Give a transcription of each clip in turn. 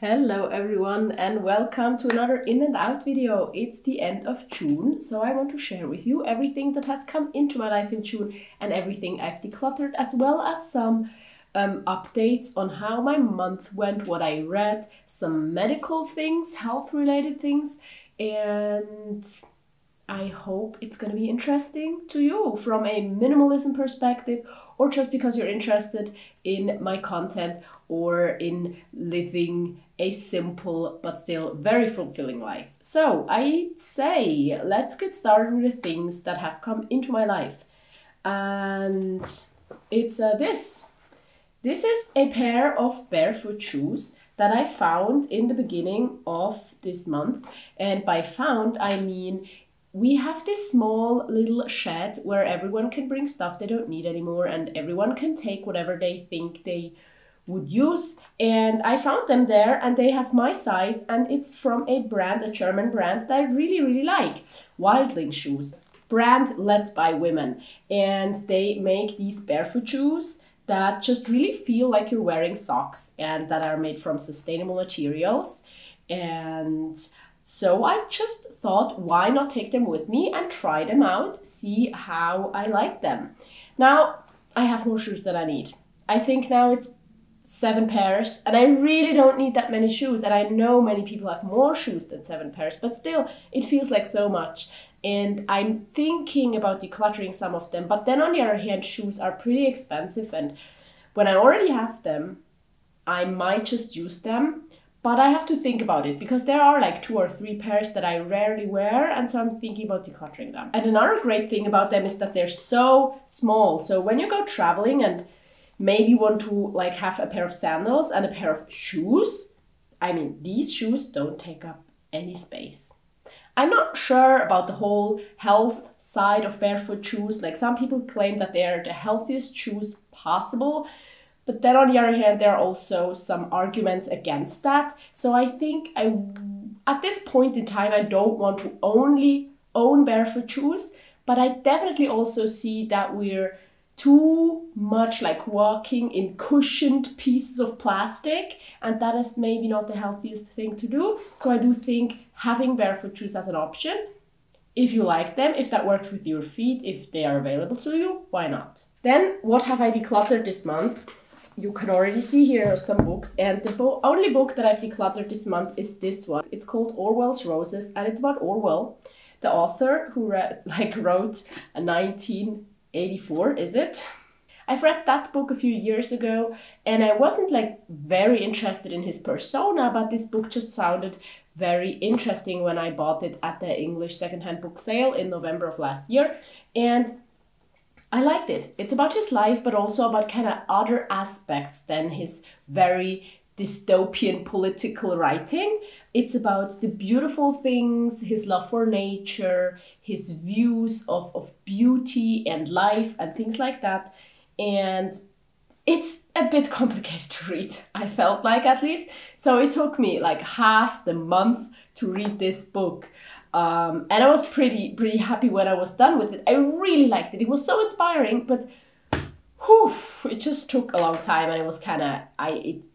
Hello everyone and welcome to another in and out video. It's the end of June, so I want to share with you everything that has come into my life in June and everything I've decluttered, as well as some updates on how my month went, what I read, some medical things, health related things, and I hope it's going to be interesting to you from a minimalism perspective, or just because you're interested in my content or in living a simple but still very fulfilling life. So I'd say let's get started with the things that have come into my life. And it's this. This is a pair of barefoot shoes that I found in the beginning of this month. And by found, I mean we have this small little shed where everyone can bring stuff they don't need anymore and everyone can take whatever they think they would use. And I found them there and they have my size, and it's from a brand, a German brand that I really like, Wildling shoes. Brand led by women, and they make these barefoot shoes that just really feel like you're wearing socks and that are made from sustainable materials. And so I just thought, why not take them with me and try them out, see how I like them. Now, I have more shoes than I need. I think now it's 7 pairs, and I really don't need that many shoes. And I know many people have more shoes than 7 pairs, but still, it feels like so much. And I'm thinking about decluttering some of them. But then on the other hand, shoes are pretty expensive, and when I already have them, I might just use them. But I have to think about it because there are like 2 or 3 pairs that I rarely wear, and so I'm thinking about decluttering them. And another great thing about them is that they're so small. So when you go traveling and maybe want to like have a pair of sandals and a pair of shoes, I mean, these shoes don't take up any space. I'm not sure about the whole health side of barefoot shoes. Like, some people claim that they're the healthiest shoes possible. But then on the other hand, there are also some arguments against that. So I think at this point in time, I don't want to only own barefoot shoes, but I definitely also see that we're too much like walking in cushioned pieces of plastic, and that is maybe not the healthiest thing to do. So I do think having barefoot shoes as an option, if you like them, if that works with your feet, if they are available to you, why not? Then what have I decluttered this month? You can already see here some books, and the only book that I've decluttered this month is this one. It's called Orwell's Roses, and it's about Orwell, the author who wrote a 1984, is it? I've read that book a few years ago, and I wasn't like very interested in his persona, but this book just sounded very interesting when I bought it at the English secondhand book sale in November of last year, and I liked it. It's about his life, but also about kind of other aspects than his very dystopian political writing. It's about the beautiful things, his love for nature, his views of beauty and life and things like that. And it's a bit complicated to read, I felt like, at least. So it took me like half the month to read this book. And I was pretty happy when I was done with it. I really liked it. It was so inspiring, but it just took a long time, and it was kind of,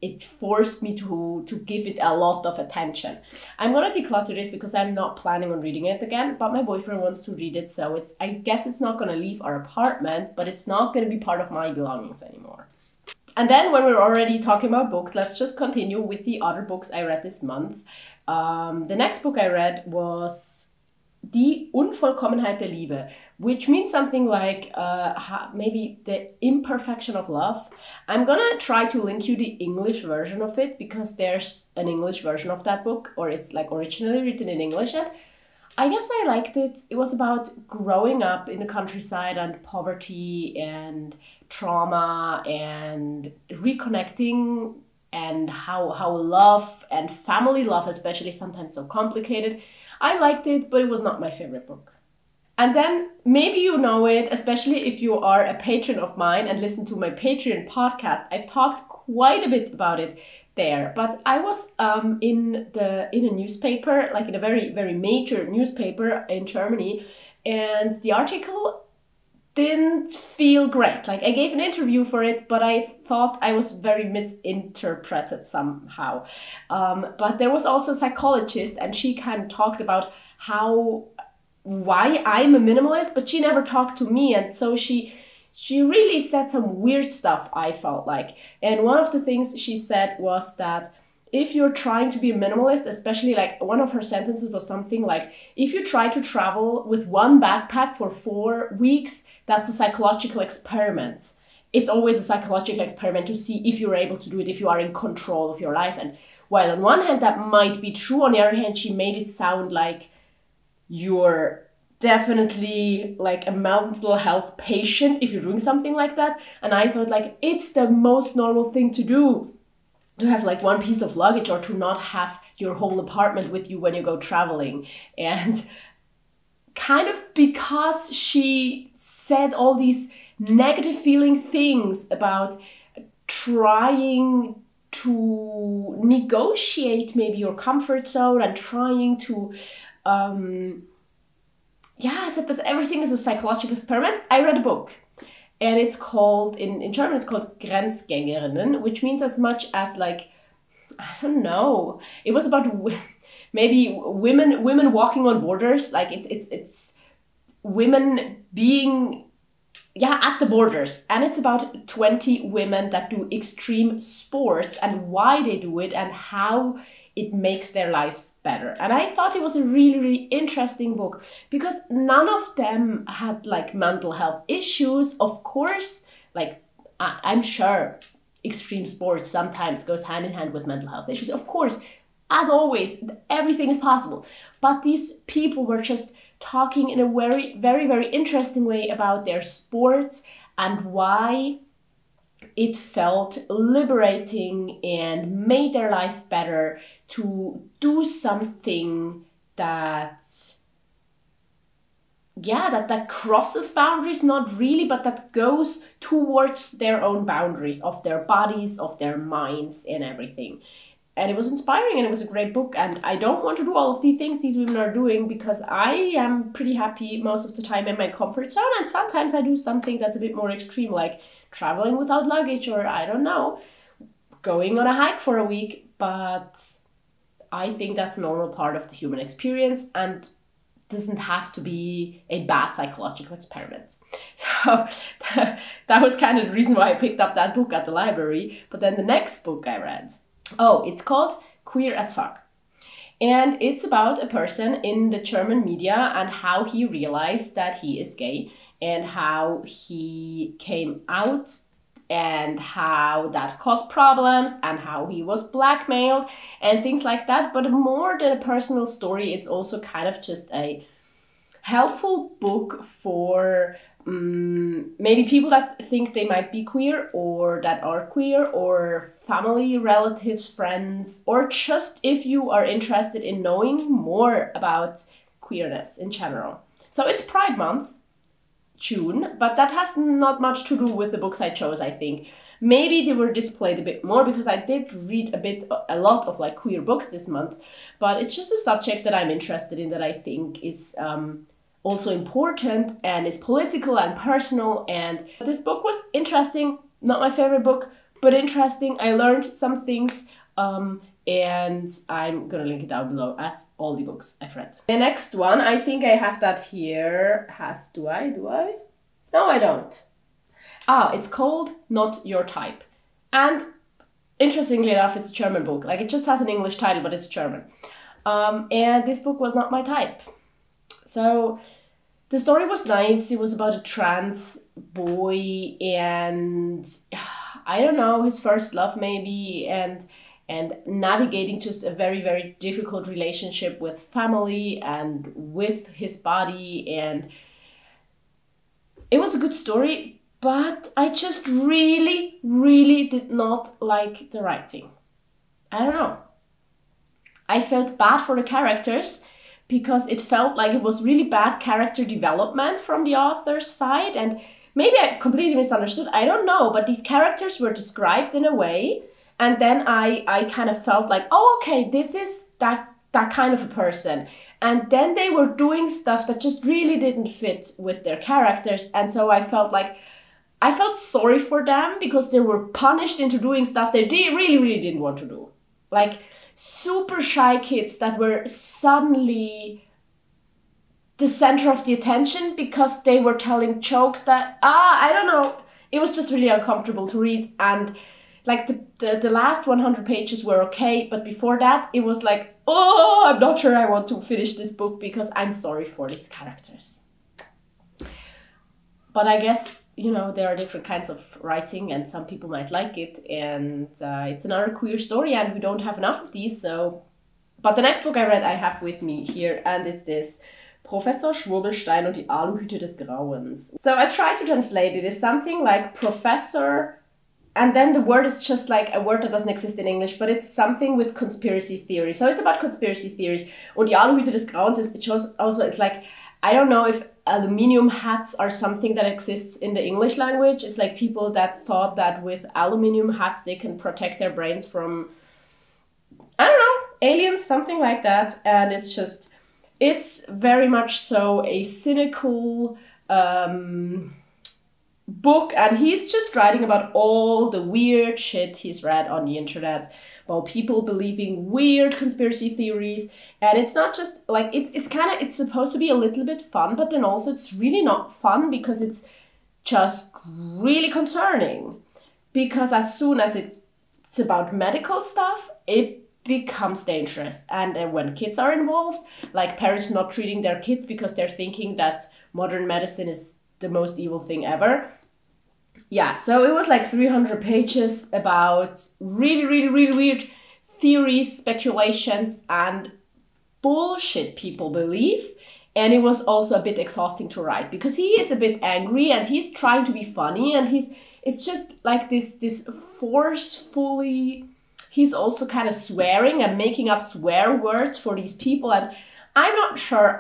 it forced me to give it a lot of attention. I'm gonna declutter this because I'm not planning on reading it again, but my boyfriend wants to read it, so I guess it's not gonna leave our apartment, but it's not gonna be part of my belongings anymore. And then when we're already talking about books, let's just continue with the other books I read this month. The next book I read was Die Unvollkommenheit der Liebe, which means something like maybe the imperfection of love. I'm gonna try to link you the English version of it because there's an English version of that book, or it's like originally written in English, and I guess I liked it. It was about growing up in the countryside and poverty and trauma and reconnecting, and how love and family love especially sometimes so complicated. I liked it, but it was not my favorite book. And then maybe you know it, especially if you are a patron of mine and listen to my Patreon podcast. I've talked quite a bit about it there, but I was in a newspaper, like in a very major newspaper in Germany, and the article didn't feel great. Like, I gave an interview for it, but I thought I was very misinterpreted somehow. But there was also a psychologist, and she kind of talked about why I'm a minimalist, but she never talked to me, and so she really said some weird stuff, I felt like. And one of the things she said was that if you're trying to be a minimalist, especially, like, one of her sentences was something like, if you try to travel with one backpack for 4 weeks, that's a psychological experiment. It's always a psychological experiment to see if you're able to do it, if you are in control of your life. And while on one hand that might be true, on the other hand, she made it sound like you're definitely like a mental health patient if you're doing something like that. And I thought, like, it's the most normal thing to do, to have like one piece of luggage, or to not have your whole apartment with you when you go traveling. And kind of because she said all these negative feeling things about trying to negotiate maybe your comfort zone and trying to said that everything is a psychological experiment. I read a book, and it's called, in German, it's called Grenzgängerinnen, which means as much as, like, I don't know, it was about maybe women walking on borders. Like, it's women being at the borders, and it's about 20 women that do extreme sports and why they do it and how it makes their lives better. And I thought it was a really, really interesting book, because none of them had like mental health issues. Of course, like, I'm sure extreme sports sometimes goes hand in hand with mental health issues. Of course, as always, everything is possible. But these people were just talking in a very, very, very interesting way about their sports and why it felt liberating and made their life better to do something that crosses boundaries, not really, but that goes towards their own boundaries of their bodies, of their minds, and everything. And it was inspiring, and it was a great book. And I don't want to do all of the things these women are doing, because I am pretty happy most of the time in my comfort zone. And sometimes I do something that's a bit more extreme, like traveling without luggage, or I don't know, going on a hike for a week. But I think that's a normal part of the human experience, and doesn't have to be a bad psychological experiment. So that was kind of the reason why I picked up that book at the library. But then the next book I read, it's called Queer as Fuck. And it's about a person in the German media and how he realized that he is gay, and how he came out, and how that caused problems, and how he was blackmailed and things like that. But more than a personal story, it's also kind of just a helpful book for maybe people that think they might be queer, or that are queer, or family, relatives, friends, or just if you are interested in knowing more about queerness in general. So it's Pride Month, June, but that has not much to do with the books I chose, I think. Maybe they were displayed a bit more, because I did read a lot of like queer books this month, but it's just a subject that I'm interested in, that I think is also important and is political and personal. And this book was interesting, not my favorite book, but interesting. I learned some things, and I'm gonna link it down below, as all the books I've read. The next one, I think I have that here. Do I? No, I don't. It's called Not Your Type. And interestingly enough, it's a German book. Like, it just has an English title, but it's German. And this book was not my type. So the story was nice. It was about a trans boy and, I don't know, his first love maybe, and navigating just a very, very difficult relationship with family and with his body. And it was a good story, but I just really, really did not like the writing. I don't know. I felt bad for the characters, because it felt like it was really bad character development from the author's side. And maybe I completely misunderstood, I don't know, but these characters were described in a way, and then I kind of felt like, oh, okay, this is that that kind of a person. And then they were doing stuff that just really didn't fit with their characters. And so I felt sorry for them because they were punished into doing stuff they really, really didn't want to do. Like super shy kids that were suddenly the center of the attention because they were telling jokes that, I don't know, it was just really uncomfortable to read. And like the last 100 pages were okay, but before that it was like, oh, I'm not sure I want to finish this book because I'm sorry for these characters. But I guess, you know, there are different kinds of writing and some people might like it, and it's another queer story and we don't have enough of these. So, but the next book I read I have with me here, and it's this Professor Schwurbelstein und die Aluhüte des Grauens. So I tried to translate it. It's something like professor, and then the word is just like a word that doesn't exist in English, but it's something with conspiracy theory. So it's about conspiracy theories. Und die Aluhüte des Grauens is it's like, I don't know if aluminium hats are something that exists in the English language. It's like people that thought that with aluminium hats they can protect their brains from, I don't know, aliens, something like that. And it's very much so a cynical book, and he's just writing about all the weird shit he's read on the internet about people believing weird conspiracy theories. And it's not just like, it's supposed to be a little bit fun, but then also it's really not fun because it's just really concerning. Because as soon as it's about medical stuff, it becomes dangerous. And when kids are involved, like parents not treating their kids because they're thinking that modern medicine is the most evil thing ever. Yeah, so it was like 300 pages about really, really, really weird theories, speculations, and bullshit people believe. And it was also a bit exhausting to write because he is a bit angry and he's trying to be funny, and it's just like this forcefully, he's also kind of swearing and making up swear words for these people. And I'm not sure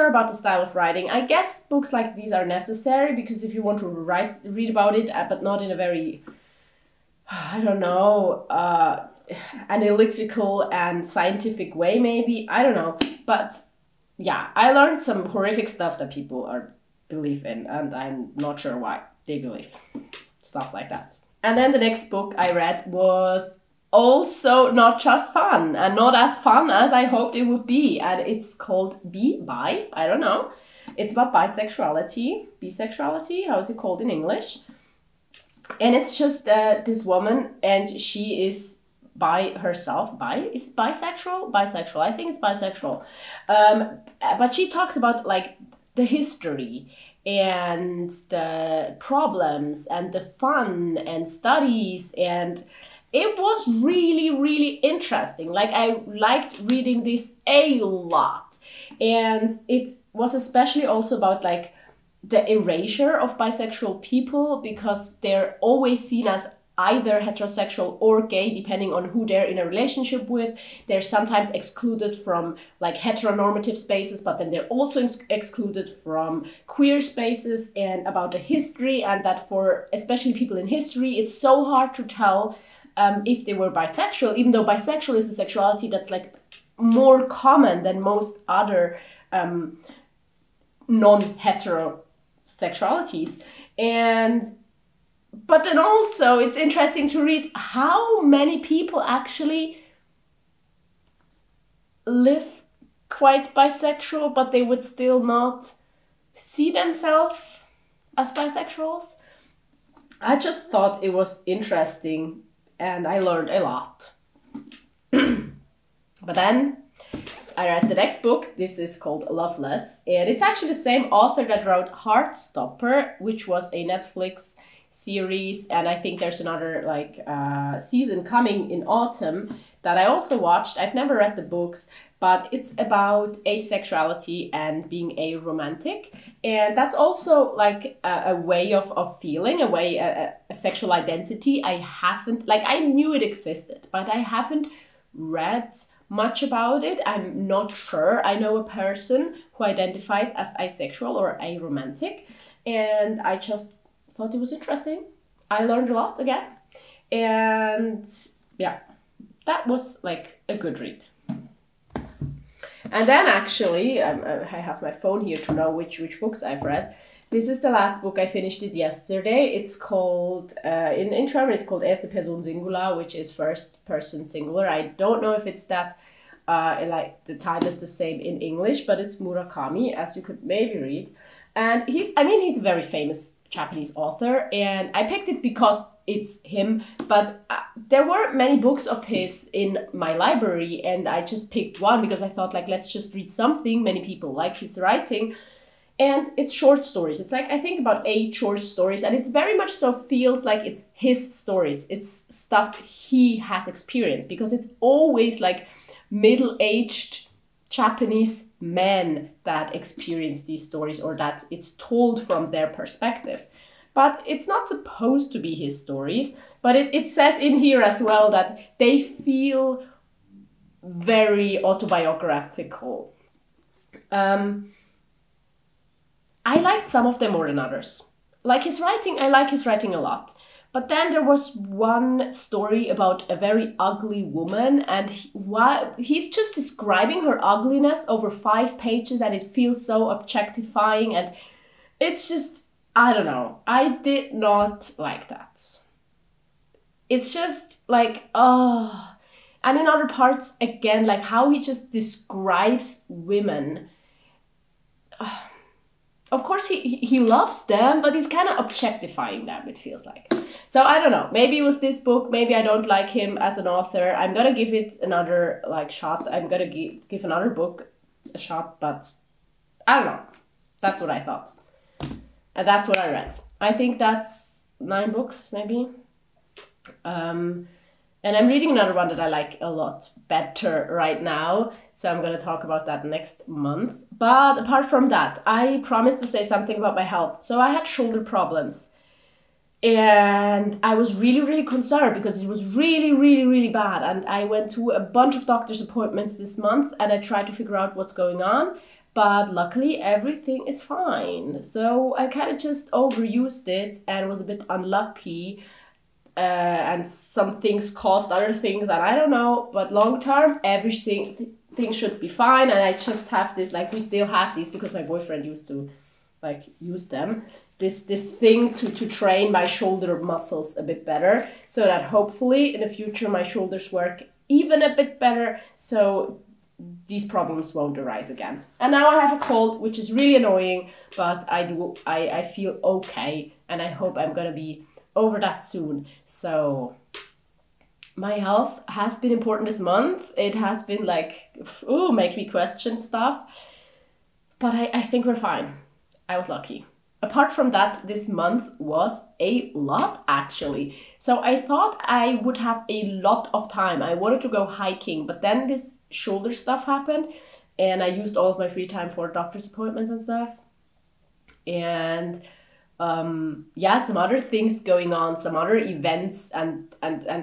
about the style of writing. I guess books like these are necessary because if you want to read about it, but not in a very, I don't know, analytical and scientific way, maybe. I don't know. But yeah, I learned some horrific stuff that people believe in, and I'm not sure why they believe stuff like that. And then the next book I read was also not just fun, and not as fun as I hoped it would be. And it's called Bi, I don't know. It's about bisexuality, how is it called in English? And it's just this woman, and she is by herself. Is it bisexual? Bisexual, I think it's bisexual. But she talks about like the history and the problems and the fun and studies, and it was really, really interesting. Like, I liked reading this a lot. And it was especially also about like the erasure of bisexual people, because they're always seen as either heterosexual or gay, depending on who they're in a relationship with. They're sometimes excluded from like heteronormative spaces, but then they're also excluded from queer spaces, and about the history, and that for especially people in history, it's so hard to tell if they were bisexual, even though bisexual is a sexuality that's like more common than most other non-hetero sexualities. But then also it's interesting to read how many people actually live quite bisexual, but they would still not see themselves as bisexuals. I just thought it was interesting, and I learned a lot. But then I read the next book. This is called Loveless, and it's actually the same author that wrote Heartstopper, which was a Netflix series, and I think there's another like season coming in autumn that I also watched. I've never read the books, but it's about asexuality and being aromantic, and that's also like a way of feeling, a sexual identity. I haven't, like, I knew it existed, but I haven't read much about it. I'm not sure. I know a person who identifies as asexual or aromantic, and I just thought it was interesting. I learned a lot again, and yeah, that was like a good read. And then actually, I have my phone here to know which books I've read. This is the last book. I finished it yesterday. It's called, in German, it's called Erste Person Singular, which is first person singular. I don't know if it's that, like the title is the same in English, but it's Murakami, as you could maybe read. And he's a very famous Japanese author, and I picked it because it's him, but there weren't many books of his in my library, and I just picked one because I thought, like, let's just read something. Many people like his writing, and it's short stories. It's like, I think about 8 short stories, and it very much so feels like it's his stories. It's stuff he has experienced, because it's always like middle-aged Japanese men that experience these stories, or that it's told from their perspective. But it's not supposed to be his stories, but it says in here as well that they feel very autobiographical. I liked some of them more than others. Like his writing, I like his writing a lot. But then there was one story about a very ugly woman, and he's just describing her ugliness over 5 pages, and it feels so objectifying, and it's just, I don't know. I did not like that. It's just like, oh. And in other parts, again, like how he just describes women. Of course, he loves them, but he's kind of objectifying them, it feels like. So I don't know. Maybe it was this book. Maybe I don't like him as an author. I'm going to give it another shot. I'm going to give another book a shot, but I don't know. That's what I thought. And that's what I read. I think that's 9 books, maybe. And I'm reading another one that I like a lot better right now. So I'm going to talk about that next month. But apart from that, I promised to say something about my health. So I had shoulder problems. And I was really, really concerned because it was really, really, really bad. And I went to a bunch of doctor's appointments this month, and I tried to figure out what's going on. But luckily, everything is fine. So I kind of just overused it and was a bit unlucky. And some things caused other things, and I don't know. But long term, everything should be fine. And I just have this, like, we still had these because my boyfriend used to, like, use them. This thing to train my shoulder muscles a bit better, so that hopefully in the future my shoulders work even a bit better, so these problems won't arise again. And now I have a cold, which is really annoying, but I feel okay, and I hope I'm gonna be over that soon. So my health has been important this month. It has been like, ooh, make me question stuff, but I think we're fine. I was lucky. Apart from that, this month was a lot, actually. So I thought I would have a lot of time. I wanted to go hiking, but then this shoulder stuff happened, and I used all of my free time for doctor's appointments and stuff. And yeah, some other things going on, some other events and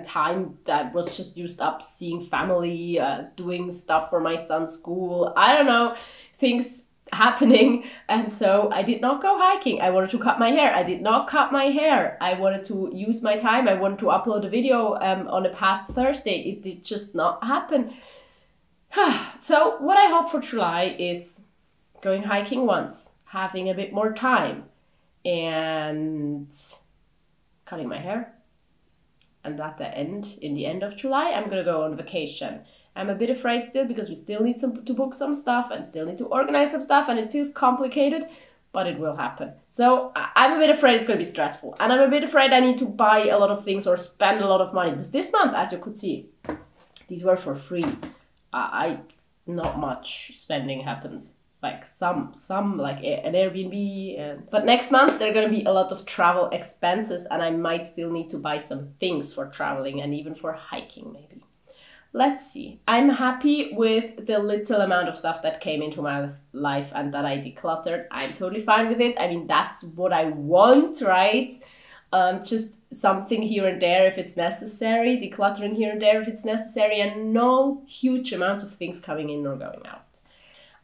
time that was just used up seeing family, doing stuff for my son's school. I don't know, things happening, and so I did not go hiking. I wanted to cut my hair. I did not cut my hair. I wanted to use my time. I wanted to upload a video on the past Thursday. It did just not happen. So what I hope for July is going hiking once, having a bit more time, and cutting my hair. And in the end of July, I'm gonna go on vacation. I'm a bit afraid still because we still need to book some stuff and still need to organize some stuff, and it feels complicated, but it will happen. So I'm a bit afraid it's going to be stressful, and I'm a bit afraid I need to buy a lot of things or spend a lot of money, because this month, as you could see, these were for free. Not much spending happens. Like some like an Airbnb, but next month there are going to be a lot of travel expenses, and I might still need to buy some things for traveling and even for hiking maybe. Let's see. I'm happy with the little amount of stuff that came into my life and that I decluttered. I'm totally fine with it. I mean, that's what I want, right? Just something here and there if it's necessary, decluttering here and there if it's necessary, and no huge amounts of things coming in or going out.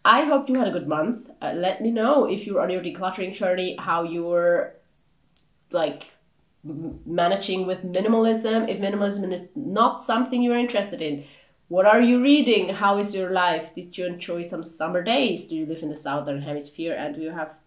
I hope you had a good month. Let me know if you're on your decluttering journey, how you're like managing with minimalism. If minimalism is not something you're interested in, What are you reading? How is your life? Did you enjoy some summer days? Do you live in the southern hemisphere and do you have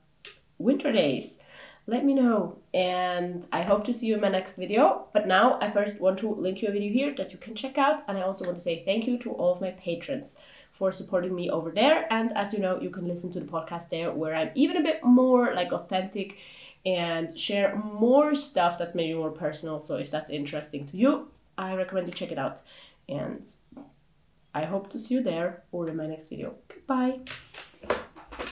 winter days? Let me know, and I hope to see you in my next video. But now I first want to link you a video here that you can check out, and I also want to say thank you to all of my patrons for supporting me over there. And as you know, you can listen to the podcast there, where I'm even a bit more like authentic and share more stuff that's maybe more personal. So if that's interesting to you, I recommend you check it out, and I hope to see you there or in my next video. Goodbye.